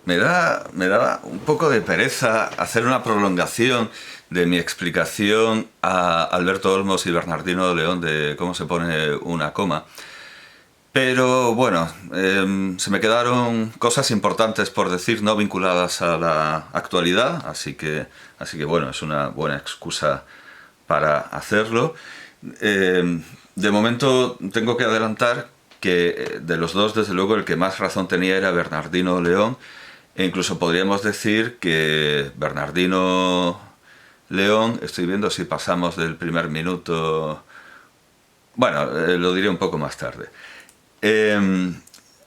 me da un poco de pereza hacer una prolongación de mi explicación a Alberto Olmos y Bernardino León de cómo se pone una coma. Pero bueno, se me quedaron cosas importantes por decir, no vinculadas a la actualidad, así que bueno, es una buena excusa para hacerlo. De momento tengo que adelantar que de los dos, desde luego, el que más razón tenía era Bernardino León, e incluso podríamos decir que Bernardino León, estoy viendo si pasamos del primer minuto, bueno, lo diré un poco más tarde.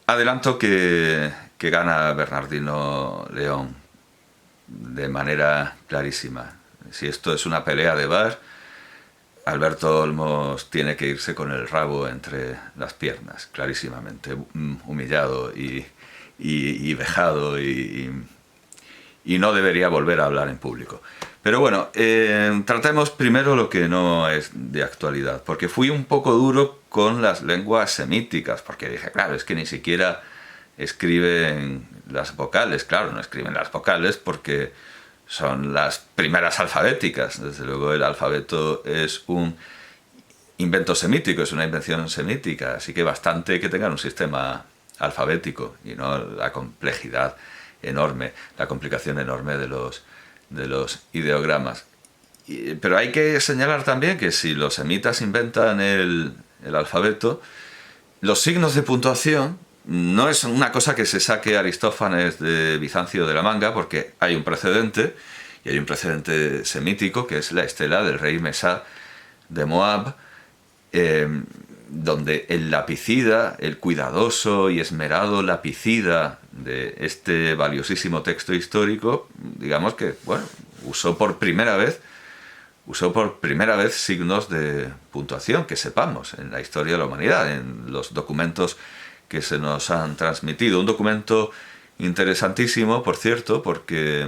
Adelanto que gana Bernardino León de manera clarísima. Si esto es una pelea de bar, Alberto Olmos tiene que irse con el rabo entre las piernas, clarísimamente, humillado y vejado y no debería volver a hablar en público. Pero bueno, tratemos primero lo que no es de actualidad, porque fui un poco duro con las lenguas semíticas, porque dije, claro, es que ni siquiera escriben las vocales, claro, no escriben las vocales porque son las primeras alfabéticas. Desde luego el alfabeto es un invento semítico, es una invención semítica, así que bastante que tengan un sistema alfabético y no la complejidad enorme, la complicación enorme de los ideogramas. Pero hay que señalar también que si los semitas inventan el alfabeto, los signos de puntuación no es una cosa que se saque Aristófanes de Bizancio de la manga, porque hay un precedente, y hay un precedente semítico, que es la estela del rey Mesá de Moab, donde el lapicida, el cuidadoso y esmerado lapicida de este valiosísimo texto histórico, digamos que, bueno, usó por primera vez signos de puntuación, que sepamos, en la historia de la humanidad, en los documentos que se nos han transmitido. Un documento interesantísimo, por cierto, porque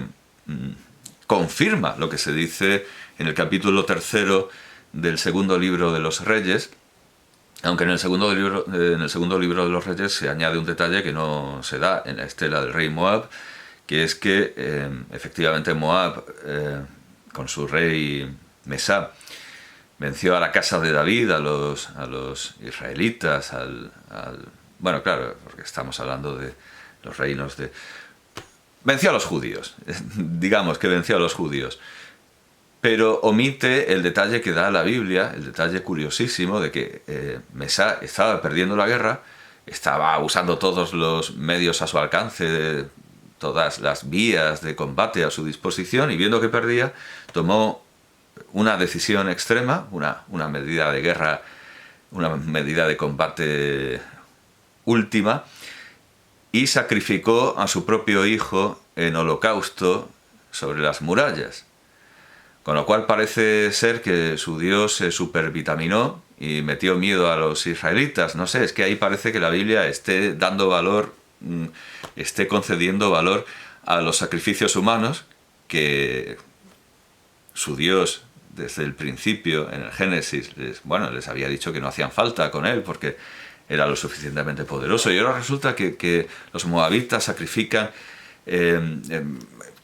confirma lo que se dice en el capítulo 3 del segundo libro de los Reyes, aunque en el segundo libro de los Reyes se añade un detalle que no se da en la estela del rey Moab, que es que efectivamente Moab, con su rey Mesá, venció a la casa de David, a los israelitas, bueno, claro, porque estamos hablando de los reinos de... Venció a los judíos, digamos que venció a los judíos. Pero omite el detalle que da la Biblia, el detalle curiosísimo de que Mesá estaba perdiendo la guerra, estaba usando todos los medios a su alcance, todas las vías de combate a su disposición, y viendo que perdía, tomó una decisión extrema, una medida de guerra, una medida de combate última, y sacrificó a su propio hijo en holocausto sobre las murallas. Con lo cual parece ser que su Dios se supervitaminó y metió miedo a los israelitas. No sé, es que ahí parece que la Biblia esté dando valor, esté concediendo valor a los sacrificios humanos que su Dios desde el principio, en el Génesis, les había dicho que no hacían falta con él porque era lo suficientemente poderoso. Y ahora resulta que los moabitas sacrifican,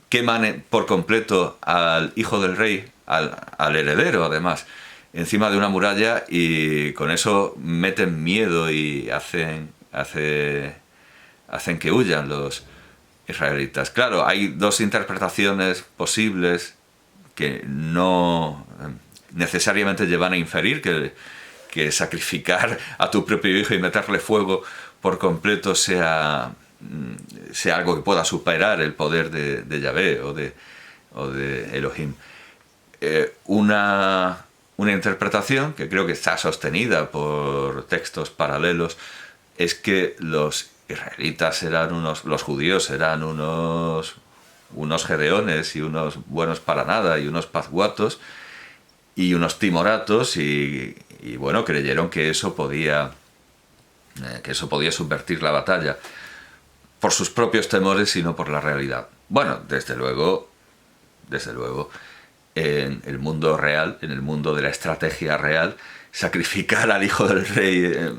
queman por completo al hijo del rey, al heredero además, encima de una muralla, y con eso meten miedo y hacen que huyan los israelitas. Claro, hay dos interpretaciones posibles que no necesariamente llevan a inferir que sacrificar a tu propio hijo y meterle fuego por completo sea algo que pueda superar el poder de Yahvé o de Elohim. Una interpretación que creo que está sostenida por textos paralelos es que los israelitas los judíos eran unos gedeones y unos buenos para nada y unos pazguatos y unos timoratos y bueno, creyeron que eso podía subvertir la batalla por sus propios temores y no por la realidad. Bueno, desde luego, en el mundo real, en el mundo de la estrategia real, sacrificar al hijo del rey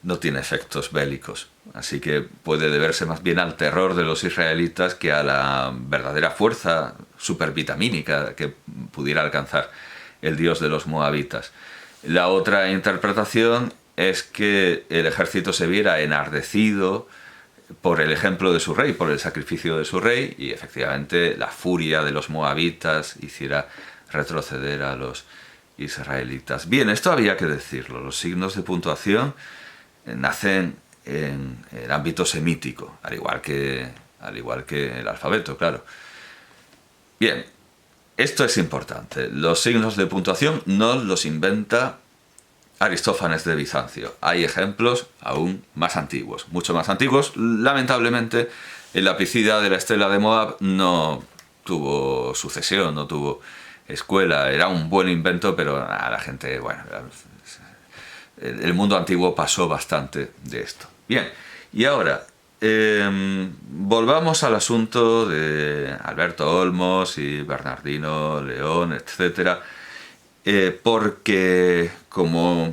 no tiene efectos bélicos. Así que puede deberse más bien al terror de los israelitas que a la verdadera fuerza supervitamínica que pudiera alcanzar el dios de los moabitas. La otra interpretación es que el ejército se viera enardecido por el ejemplo de su rey, por el sacrificio de su rey, y efectivamente la furia de los moabitas hiciera retroceder a los israelitas. Bien, esto había que decirlo. Los signos de puntuación nacen en el ámbito semítico, al igual que el alfabeto, claro. Bien, esto es importante. Los signos de puntuación no los inventa Aristófanes de Bizancio. Hay ejemplos aún más antiguos, mucho más antiguos. Lamentablemente, el lapicida de la estela de Moab no tuvo sucesión, no tuvo escuela. Era un buen invento, pero a la gente, bueno, el mundo antiguo pasó bastante de esto. Bien, y ahora volvamos al asunto de Alberto Olmos y Bernardino León, etcétera. Porque, como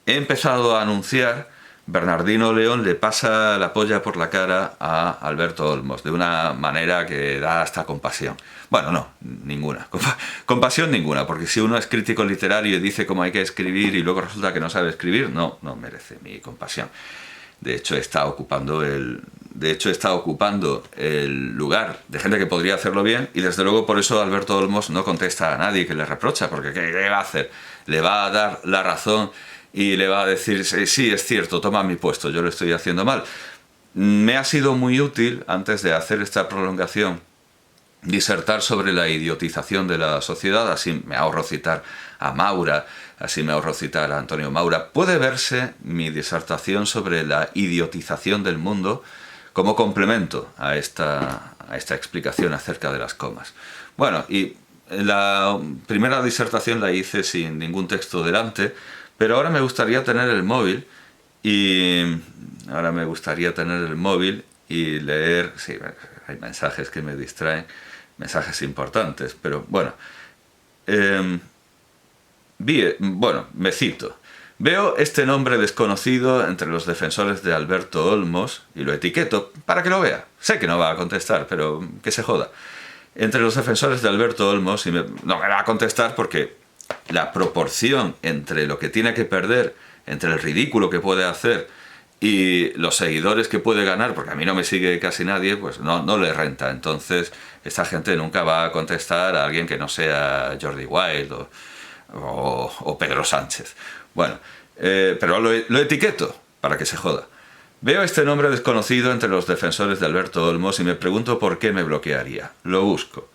he empezado a anunciar, Bernardino León le pasa la polla por la cara a Alberto Olmos, de una manera que da hasta compasión. Bueno, no, ninguna. Compasión ninguna, porque si uno es crítico literario y dice cómo hay que escribir y luego resulta que no sabe escribir, no merece mi compasión. De hecho, está ocupando el lugar de gente que podría hacerlo bien, y desde luego por eso Alberto Olmos no contesta a nadie que le reprocha, porque ¿qué va a hacer? Le va a dar la razón y le va a decir, sí, es cierto, toma mi puesto, yo lo estoy haciendo mal. Me ha sido muy útil, antes de hacer esta prolongación, disertar sobre la idiotización de la sociedad. Así me ahorro citar a Maura, así me ahorro citar a Antonio Maura. Puede verse mi disertación sobre la idiotización del mundo como complemento a esta explicación acerca de las comas. Bueno, y la primera disertación la hice sin ningún texto delante, pero ahora me gustaría tener el móvil y leer. Sí, hay mensajes que me distraen, mensajes importantes, pero bueno. Me cito. Veo este nombre desconocido entre los defensores de Alberto Olmos y lo etiqueto para que lo vea. Sé que no va a contestar, pero que se joda. Entre los defensores de Alberto Olmos, no me va a contestar porque la proporción entre lo que tiene que perder, entre el ridículo que puede hacer y los seguidores que puede ganar, porque a mí no me sigue casi nadie, pues no le renta. Entonces, esta gente nunca va a contestar a alguien que no sea Jordi Wild o Pedro Sánchez. Bueno, pero lo etiqueto para que se joda. Veo este nombre desconocido entre los defensores de Alberto Olmos y me pregunto por qué me bloquearía. Lo busco.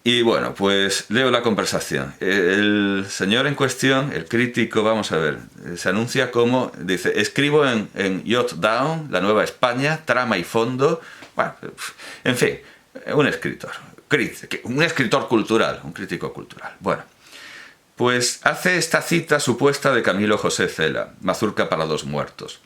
Y bueno, pues leo la conversación. El señor en cuestión, el crítico, vamos a ver, se anuncia como, dice, escribo en Jotdown, La Nueva España, trama y fondo. Bueno, en fin, un escritor cultural, un crítico cultural. Bueno, pues hace esta cita supuesta de Camilo José Cela, Mazurca para dos muertos.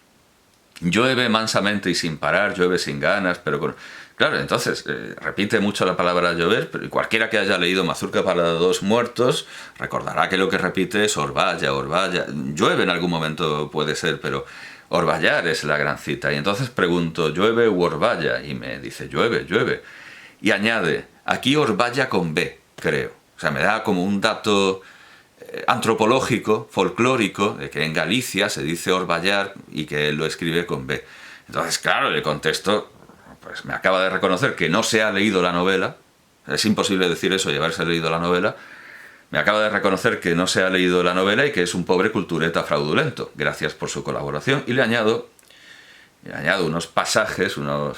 Llueve mansamente y sin parar, llueve sin ganas, pero con... Claro, entonces, repite mucho la palabra llover, pero cualquiera que haya leído Mazurca para dos muertos recordará que lo que repite es Orballa, Orballa. Llueve en algún momento puede ser, pero Orballar es la gran cita. Y entonces pregunto, ¿llueve u Orballa? Y me dice, llueve, llueve. Y añade, aquí Orballa con B, creo. O sea, me da como un dato antropológico, folclórico, de que en Galicia se dice Orballar y que él lo escribe con B. Entonces, claro, le contesto, pues me acaba de reconocer que no se ha leído la novela. Es imposible decir eso y haberse leído la novela. Me acaba de reconocer que no se ha leído la novela y que es un pobre cultureta fraudulento. Gracias por su colaboración. Y le añado unos pasajes, unos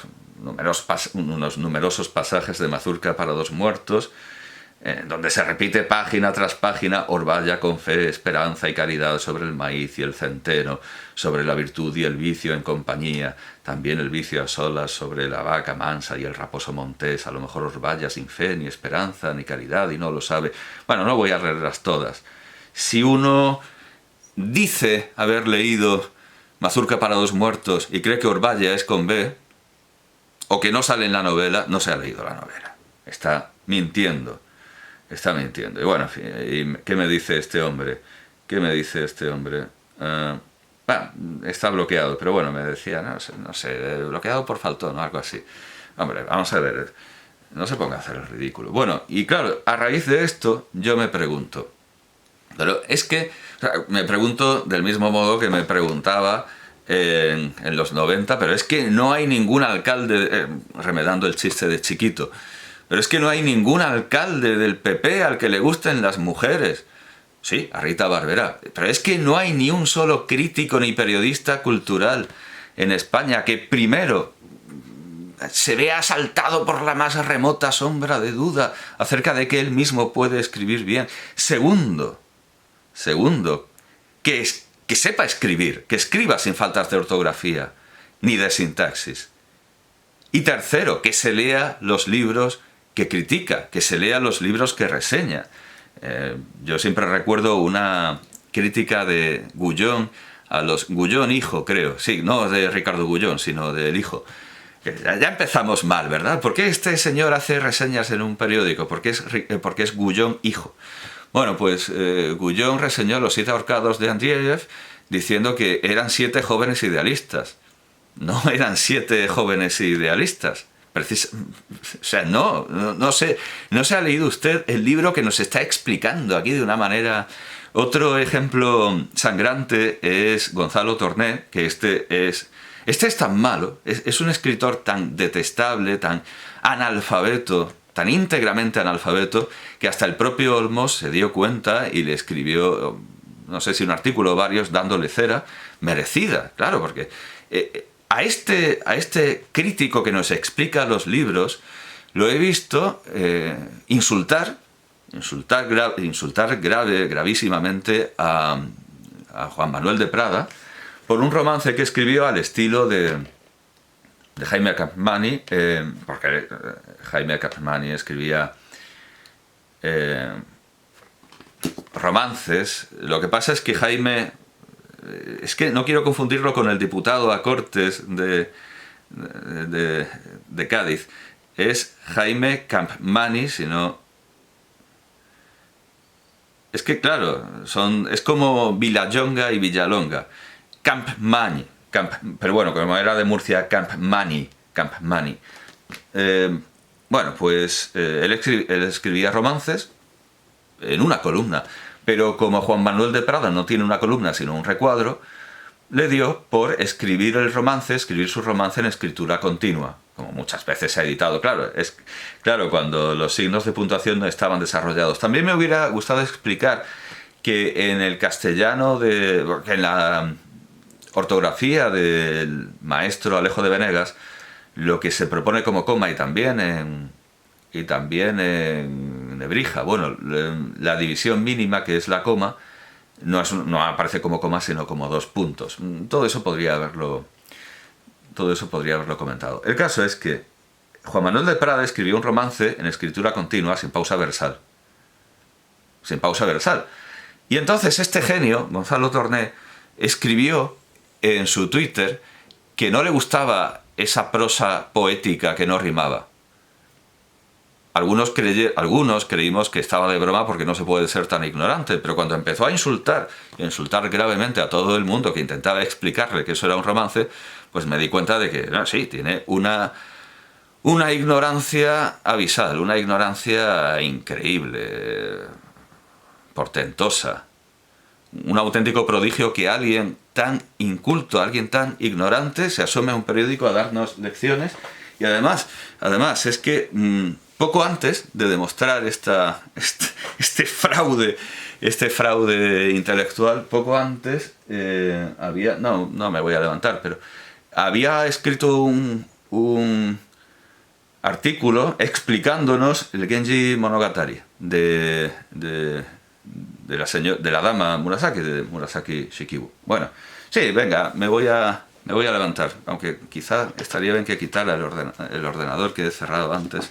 numerosos pasajes de Mazurca para dos muertos, donde se repite página tras página Orballa con fe, esperanza y caridad sobre el maíz y el centeno, sobre la virtud y el vicio en compañía, también el vicio a solas sobre la vaca mansa y el raposo montés, a lo mejor Orballa sin fe, ni esperanza, ni caridad, y no lo sabe. Bueno, no voy a leerlas todas. Si uno dice haber leído Mazurca para dos muertos y cree que Orballa es con B, o que no sale en la novela, no se ha leído la novela. Está mintiendo. Está mintiendo. Y bueno, ¿qué me dice este hombre? está bloqueado, pero bueno, me decía, no sé, bloqueado por faltón o algo así. Hombre, vamos a ver, no se ponga a hacer el ridículo. Bueno, y claro, a raíz de esto yo me pregunto, pero es que, o sea, me pregunto del mismo modo que me preguntaba en los 90, pero es que no hay ningún alcalde, remedando el chiste de Chiquito, pero es que no hay ningún alcalde del PP al que le gusten las mujeres. Sí, a Rita Barberá. Pero es que no hay ni un solo crítico ni periodista cultural en España que primero se vea asaltado por la más remota sombra de duda acerca de que él mismo puede escribir bien. Segundo, que sepa escribir, que escriba sin faltas de ortografía ni de sintaxis. Y tercero, que se lea los libros que critica, que se lea los libros que reseña. Yo siempre recuerdo una crítica de Gullón a los... Gullón hijo, creo. Sí, no de Ricardo Gullón, sino del hijo. Ya empezamos mal, ¿verdad? ¿Por qué este señor hace reseñas en un periódico? Porque es Gullón hijo. Bueno, pues Gullón reseñó Los 7 ahorcados de Andriejev diciendo que eran 7 jóvenes idealistas. No eran 7 jóvenes idealistas. O sea, no se ha leído usted el libro que nos está explicando aquí de una manera... Otro ejemplo sangrante es Gonzalo Torné, que este es tan malo, es un escritor tan detestable, tan analfabeto, tan íntegramente analfabeto, que hasta el propio Olmos se dio cuenta y le escribió, no sé si un artículo o varios, dándole cera, merecida, claro, porque a este crítico que nos explica los libros, lo he visto insultar gravísimamente a Juan Manuel de Prada por un romance que escribió al estilo de Jaime Capmany, porque Jaime Capmany escribía romances. Lo que pasa es que Jaime... Es que no quiero confundirlo con el diputado a Cortes de Cádiz. Es Jaime Campmany, sino... Es que claro, es como Vilallonga y Villalonga. Campmany. Pero bueno, como era de Murcia, Campmany. Bueno, pues él escribía romances en una columna. Pero como Juan Manuel de Prada no tiene una columna sino un recuadro, le dio por escribir su romance en escritura continua, como muchas veces se ha editado. Claro, cuando los signos de puntuación no estaban desarrollados. También me hubiera gustado explicar que en el castellano, en la ortografía del maestro Alejo de Venegas, lo que se propone como coma y también en Nebrija, bueno, la división mínima, que es la coma, no aparece como coma sino como 2 puntos. Todo eso podría haberlo comentado. El caso es que Juan Manuel de Prada escribió un romance en escritura continua sin pausa versal. Y entonces este genio, Gonzalo Torné, escribió en su Twitter que no le gustaba esa prosa poética que no rimaba. Algunos creímos que estaba de broma porque no se puede ser tan ignorante, pero cuando empezó a insultar gravemente a todo el mundo que intentaba explicarle que eso era un romance, pues me di cuenta de que sí, tiene una ignorancia abisal, una ignorancia increíble, portentosa. Un auténtico prodigio que alguien tan inculto, alguien tan ignorante se asome a un periódico a darnos lecciones. Y además es que poco antes de demostrar este fraude intelectual, poco antes había... No me voy a levantar, pero había escrito un artículo explicándonos el Genji Monogatari de la dama Murasaki, de Murasaki Shikibu. Bueno, sí, venga, me voy a levantar, aunque quizá estaría bien que quitara el ordenador que he cerrado antes.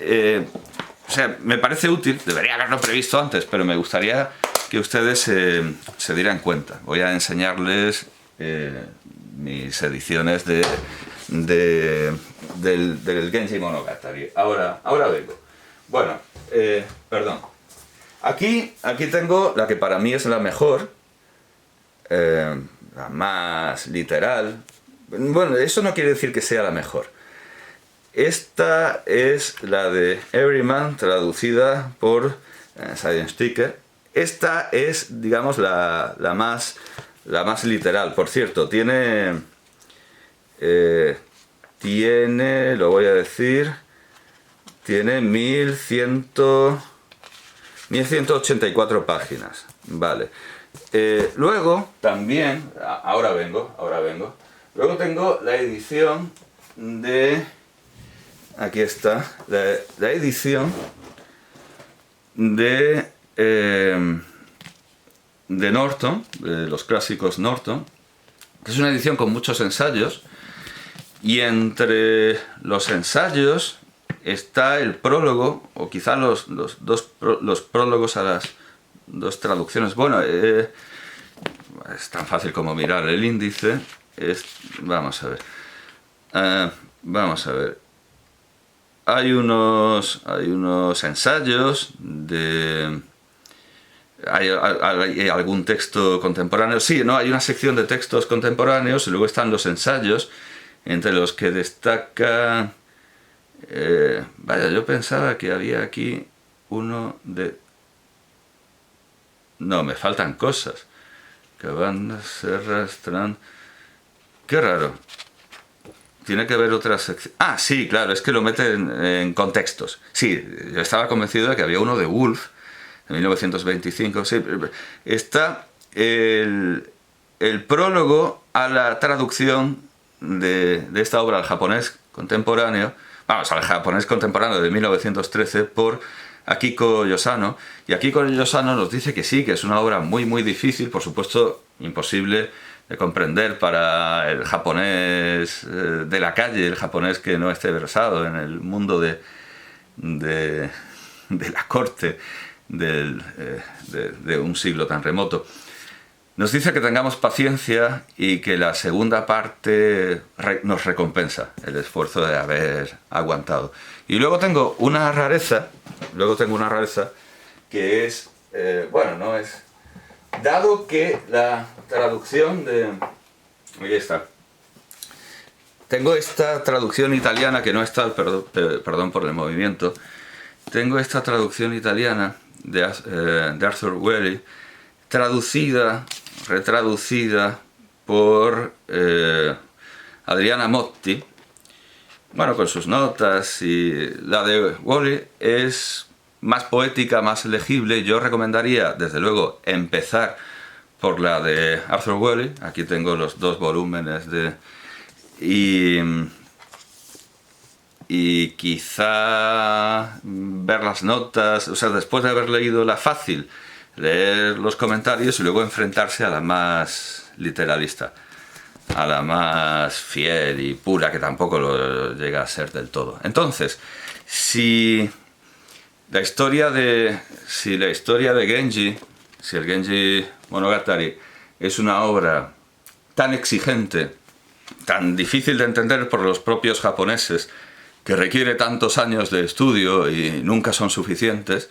O sea, me parece útil, debería haberlo previsto antes, pero me gustaría que ustedes se dieran cuenta. Voy a enseñarles mis ediciones del Genji Monogatari. Ahora vengo. Bueno, perdón. Aquí tengo la que para mí es la mejor, la más literal. Bueno, eso no quiere decir que sea la mejor. Esta es la de Everyman, traducida por Simon Sticker. Esta es, digamos, la más literal. Por cierto, tiene, lo voy a decir, tiene 1184 páginas. Vale. Luego, también, ahora vengo. Luego tengo la edición de... Aquí está, la edición de Norton, de los clásicos Norton, que es una edición con muchos ensayos, y entre los ensayos está el prólogo, o quizá los prólogos a las dos traducciones. Bueno, es tan fácil como mirar el índice. Vamos a ver. Hay unos ensayos de... ¿Hay algún texto contemporáneo? Sí, ¿no? Hay una sección de textos contemporáneos y luego están los ensayos, entre los que destaca... vaya, yo pensaba que había aquí uno de... No, me faltan cosas. Que van a ser arrastrando... Qué raro. Tiene que haber otra sección... Ah, sí, claro, es que lo meten en contextos. Sí, yo estaba convencido de que había uno de Woolf, de 1925. Sí, está el prólogo a la traducción de esta obra al japonés contemporáneo, vamos, al japonés contemporáneo de 1913 por Akiko Yosano. Y Akiko Yosano nos dice que sí, que es una obra muy, muy difícil, por supuesto, imposible de comprender para el japonés de la calle, el japonés que no esté versado en el mundo de la corte de un siglo tan remoto. Nos dice que tengamos paciencia y que la segunda parte nos recompensa el esfuerzo de haber aguantado. Y luego tengo una rareza que es, bueno, no es... Dado que la traducción de... Ahí está. Tengo esta traducción italiana, que no está, perdón por el movimiento. Tengo esta traducción italiana de Arthur Welly, retraducida por Adriana Motti, bueno, con sus notas, y la de Welly es más poética, más legible. Yo recomendaría, desde luego, empezar por la de Arthur Welly. Aquí tengo los dos volúmenes y quizá ver las notas, o sea, después de haber leído la fácil, leer los comentarios y luego enfrentarse a la más literalista, a la más fiel y pura, que tampoco lo llega a ser del todo. Entonces, si la historia de Genji, si el Genji Monogatari es una obra tan exigente, tan difícil de entender por los propios japoneses, que requiere tantos años de estudio y nunca son suficientes,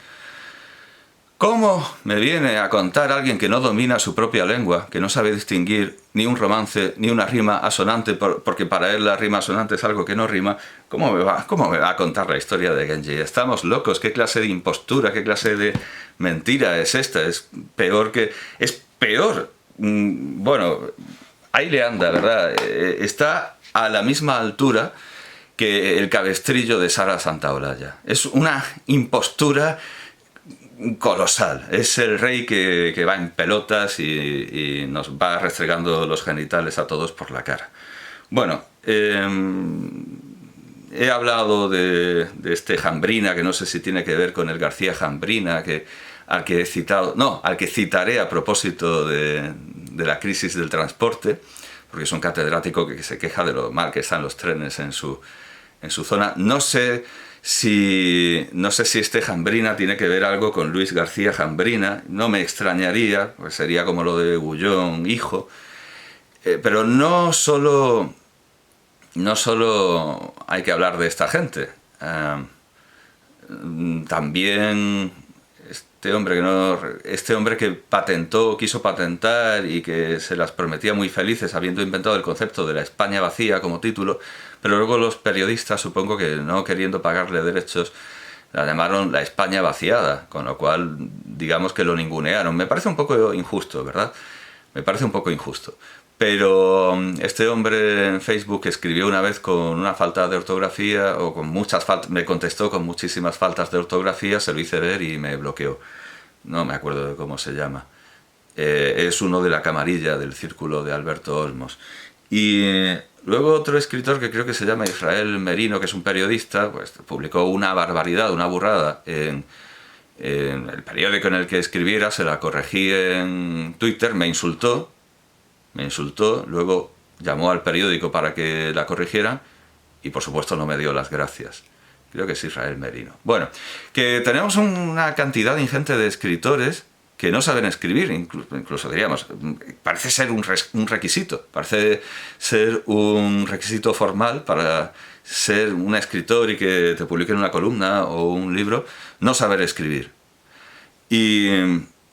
¿cómo me viene a contar alguien que no domina su propia lengua, que no sabe distinguir ni un romance ni una rima asonante, porque para él la rima asonante es algo que no rima? ¿Cómo me va a contar la historia de Genji? Estamos locos. ¿Qué clase de impostura, qué clase de mentira es esta? Es peor. Bueno, ahí le anda, ¿verdad? Está a la misma altura que el cabestrillo de Sara Santaolalla. Es una impostura colosal. Es el rey que va en pelotas y nos va restregando los genitales a todos por la cara. Bueno, he hablado de este Jambrina, que no sé si tiene que ver con el García Jambrina, al que citaré a propósito de la crisis del transporte, porque es un catedrático que se queja de lo mal que están los trenes en su zona. No sé si este Jambrina tiene que ver algo con Luis García Jambrina, no me extrañaría, pues sería como lo de Gullón, hijo. Pero no solo hay que hablar de esta gente, también este hombre que quiso patentar y que se las prometía muy felices habiendo inventado el concepto de la España vacía como título, pero luego los periodistas, supongo que no queriendo pagarle derechos, la llamaron la España vaciada, con lo cual digamos que lo ningunearon. Me parece un poco injusto, ¿verdad? Me parece un poco injusto. Pero este hombre en Facebook escribió una vez con una falta de ortografía, o con muchas faltas, me contestó con muchísimas faltas de ortografía, se lo hice ver y me bloqueó. No me acuerdo de cómo se llama. Es uno de la camarilla del círculo de Alberto Olmos. Y luego otro escritor que creo que se llama Israel Merino, que es un periodista, pues publicó una barbaridad, una burrada en el periódico en el que escribiera, se la corregí en Twitter, me insultó, luego llamó al periódico para que la corrigieran y por supuesto no me dio las gracias. Creo que es Israel Merino. Bueno, que tenemos una cantidad ingente de escritores que no saben escribir, incluso diríamos, parece ser un requisito, parece ser un requisito formal para ser un escritor y que te publiquen una columna o un libro, no saber escribir. Y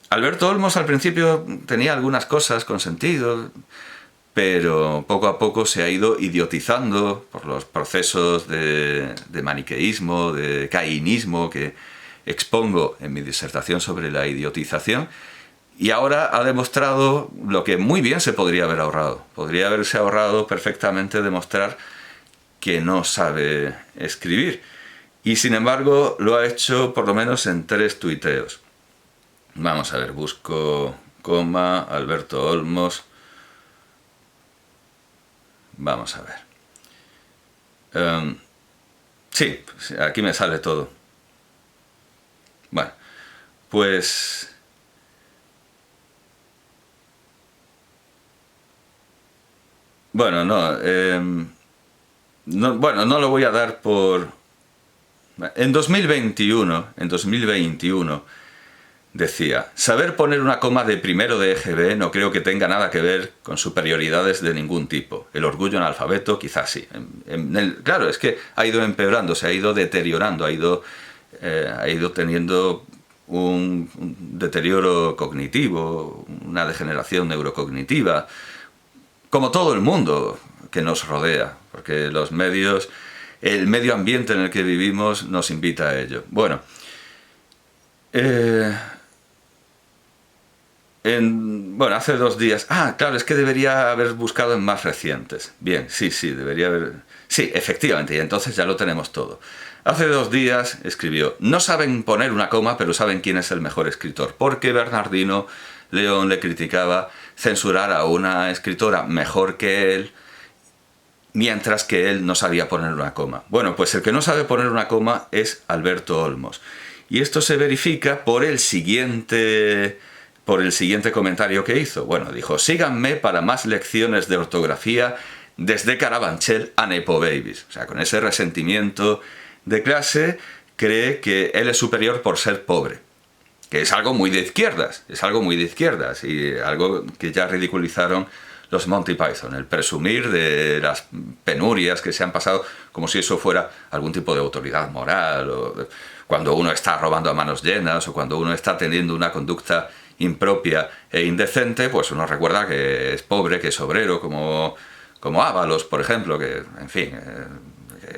Alberto Olmos al principio tenía algunas cosas con sentido, pero poco a poco se ha ido idiotizando por los procesos de maniqueísmo, de cainismo que expongo en mi disertación sobre la idiotización, y ahora ha demostrado lo que muy bien se podría haber ahorrado. Podría haberse ahorrado perfectamente demostrar que no sabe escribir, y sin embargo lo ha hecho por lo menos en 3 tuiteos. Vamos a ver, busco coma, Alberto Olmos. Vamos a ver. Sí, aquí me sale todo. Bueno, pues... Bueno, no lo voy a dar por... En 2021 decía, saber poner una coma de primero de EGB no creo que tenga nada que ver con superioridades de ningún tipo. El orgullo analfabeto quizás sí. Claro, es que ha ido empeorando, se ha ido deteriorando, ha ido teniendo un deterioro cognitivo, una degeneración neurocognitiva, como todo el mundo que nos rodea, porque el medio ambiente en el que vivimos nos invita a ello. Bueno, hace 2 días... claro, es que debería haber buscado en más recientes. Bien, sí, debería haber... Sí, efectivamente, y entonces ya lo tenemos todo. Hace 2 días escribió, no saben poner una coma, pero saben quién es el mejor escritor, porque Bernardino León le criticaba censurar a una escritora mejor que él, mientras que él no sabía poner una coma. Bueno, pues el que no sabe poner una coma es Alberto Olmos. Y esto se verifica por el siguiente comentario que hizo. Bueno, dijo, síganme para más lecciones de ortografía desde Carabanchel a Nepo Babies. O sea, con ese resentimiento de clase, cree que él es superior por ser pobre. Que es algo muy de izquierdas, y algo que ya ridiculizaron los Monty Python, el presumir de las penurias que se han pasado como si eso fuera algún tipo de autoridad moral, o cuando uno está robando a manos llenas, o cuando uno está teniendo una conducta impropia e indecente, pues uno recuerda que es pobre, que es obrero, como Ábalos, por ejemplo, que, en fin,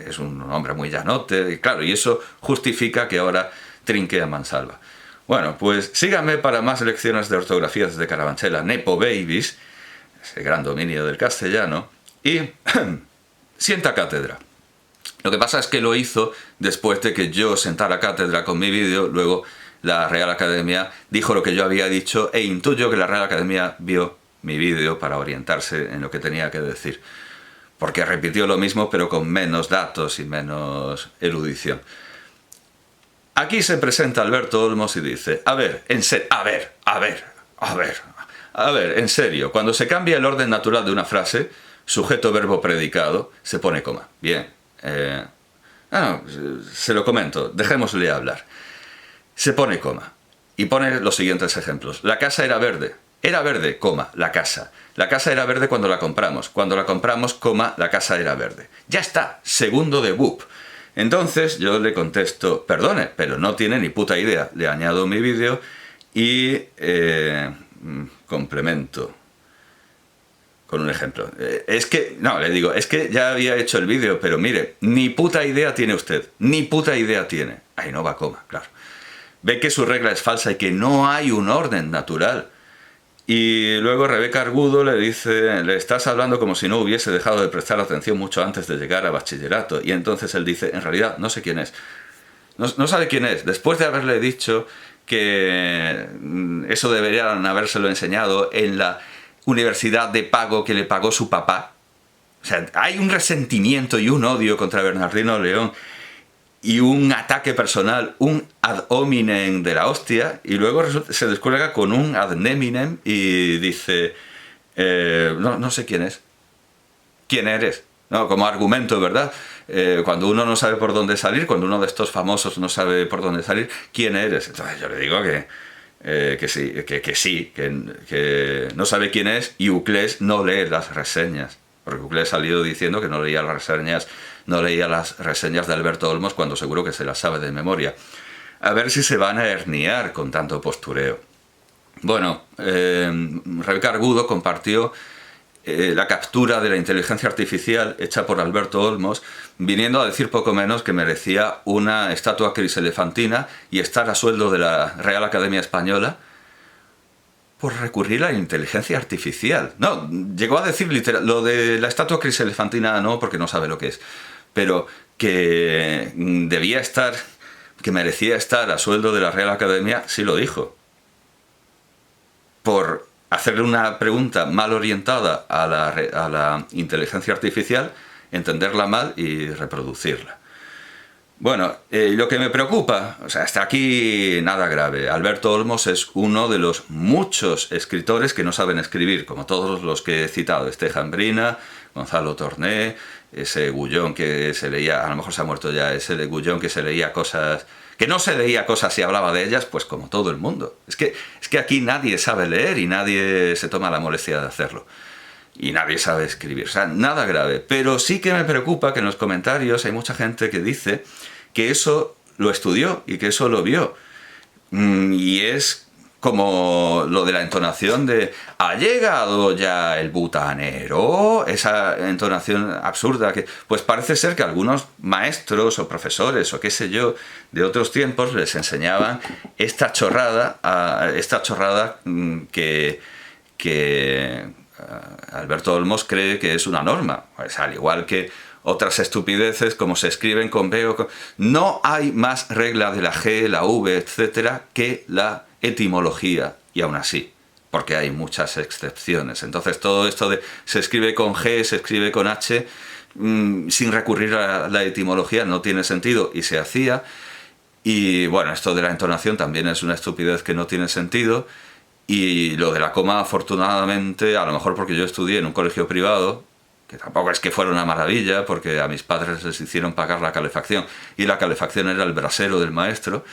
es un hombre muy llanote, y claro, y eso justifica que ahora trinque a mansalva. Bueno, pues síganme para más lecciones de ortografía desde Carabanchel a Nepo Babies, ese gran dominio del castellano, y sienta cátedra. Lo que pasa es que lo hizo después de que yo sentara cátedra con mi vídeo, luego la Real Academia dijo lo que yo había dicho, e intuyo que la Real Academia vio mi vídeo para orientarse en lo que tenía que decir, porque repitió lo mismo pero con menos datos y menos erudición. Aquí se presenta Alberto Olmos y dice, a ver, en serio, cuando se cambia el orden natural de una frase, sujeto, verbo, predicado, se pone coma. Bien, se lo comento, dejémosle hablar. Se pone coma y pone los siguientes ejemplos. La casa era verde, coma, la casa. La casa era verde cuando la compramos, coma, la casa era verde. Ya está, segundo de BUP. Entonces yo le contesto, perdone, pero no tiene ni puta idea. Le añado mi vídeo y complemento con un ejemplo. Es que, no, le digo, es que ya había hecho el vídeo, pero mire, ni puta idea tiene usted, ni puta idea tiene. Ahí no va coma, claro. Ve que su regla es falsa y que no hay un orden natural. Y luego Rebeca Argudo le dice, le estás hablando como si no hubiese dejado de prestar atención mucho antes de llegar a bachillerato. Y entonces él dice, en realidad no sé quién es. No sabe quién es. Después de haberle dicho que eso deberían habérselo enseñado en la universidad de pago que le pagó su papá. O sea, hay un resentimiento y un odio contra Bernardino León y un ataque personal, un ad hominem de la hostia, y luego se descuelga con un ad neminem y dice, no sé quién es. ¿Quién eres? No, como argumento, ¿verdad? Cuando uno no sabe por dónde salir, cuando uno de estos famosos no sabe por dónde salir, ¿quién eres? Entonces yo le digo que no sabe quién es, y Uclés no lee las reseñas. Porque Uclés salió diciendo que no leía las reseñas de Alberto Olmos cuando seguro que se las sabe de memoria. A ver si se van a herniar con tanto postureo. Bueno, Rebeca Argudo compartió la captura de la inteligencia artificial hecha por Alberto Olmos, viniendo a decir poco menos que merecía una estatua criselefantina y estar a sueldo de la Real Academia Española por recurrir a la inteligencia artificial. No, llegó a decir literal, lo de la estatua criselefantina no, porque no sabe lo que es, pero que debía estar, que merecía estar a sueldo de la Real Academia, sí lo dijo. Por hacerle una pregunta mal orientada a la inteligencia artificial, entenderla mal y reproducirla. Bueno, lo que me preocupa, o sea, hasta aquí nada grave. Alberto Olmos es uno de los muchos escritores que no saben escribir, como todos los que he citado. Esteban Brina, Gonzalo Torné, ese Gullón que se leía, a lo mejor se ha muerto ya, ese de Gullón que se leía cosas, que no se leía cosas y hablaba de ellas, pues como todo el mundo. Es que aquí nadie sabe leer y nadie se toma la molestia de hacerlo. Y nadie sabe escribir, o sea, nada grave. Pero sí que me preocupa que en los comentarios hay mucha gente que dice que eso lo estudió y que eso lo vio. Y es como lo de la entonación de «ha llegado ya el butanero», esa entonación absurda que pues parece ser que algunos maestros o profesores o qué sé yo de otros tiempos les enseñaban esta chorrada que Alberto Olmos cree que es una norma, pues al igual que otras estupideces como se escriben con B o con... No hay más regla de la G, la V, etcétera, que la etimología, y aún así, porque hay muchas excepciones. Entonces todo esto de se escribe con G, se escribe con H, sin recurrir a la etimología no tiene sentido, y se hacía. Y bueno, esto de la entonación también es una estupidez que no tiene sentido. Y lo de la coma, afortunadamente, a lo mejor porque yo estudié en un colegio privado, que tampoco es que fuera una maravilla, porque a mis padres les hicieron pagar la calefacción, y la calefacción era el brasero del maestro.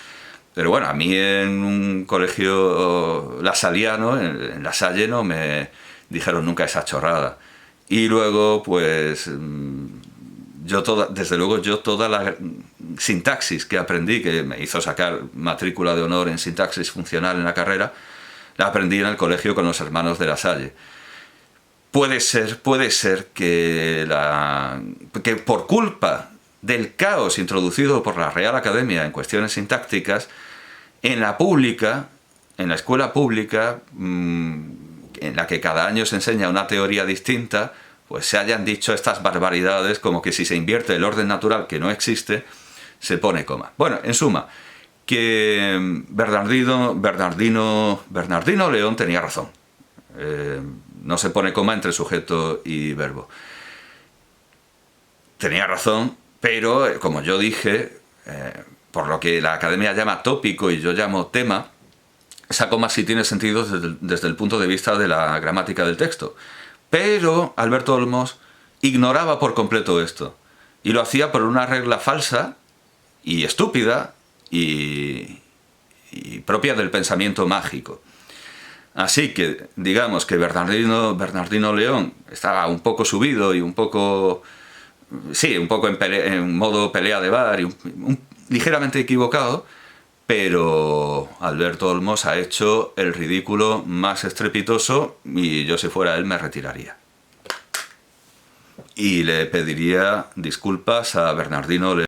Pero bueno, a mí en un colegio lasaliano, en La Salle, no me dijeron nunca esa chorrada. Y luego, pues, desde luego toda la sintaxis que aprendí, que me hizo sacar matrícula de honor en sintaxis funcional en la carrera, la aprendí en el colegio con los hermanos de La Salle. Puede ser que por culpa del caos introducido por la Real Academia en cuestiones sintácticas, en la escuela pública, en la que cada año se enseña una teoría distinta, pues se hayan dicho estas barbaridades como que si se invierte el orden natural que no existe, se pone coma. Bueno, en suma, que Bernardino León tenía razón. No se pone coma entre sujeto y verbo. Tenía razón, pero como yo dije, por lo que la academia llama tópico y yo llamo tema, esa coma sí tiene sentido desde el punto de vista de la gramática del texto. Pero Alberto Olmos ignoraba por completo esto, y lo hacía por una regla falsa y estúpida y propia del pensamiento mágico. Así que, digamos que Bernardino León estaba un poco subido y un poco Sí, un poco en modo pelea de bar, y ligeramente equivocado, pero Alberto Olmos ha hecho el ridículo más estrepitoso y yo, si fuera él, me retiraría. Y le pediría disculpas a Bernardino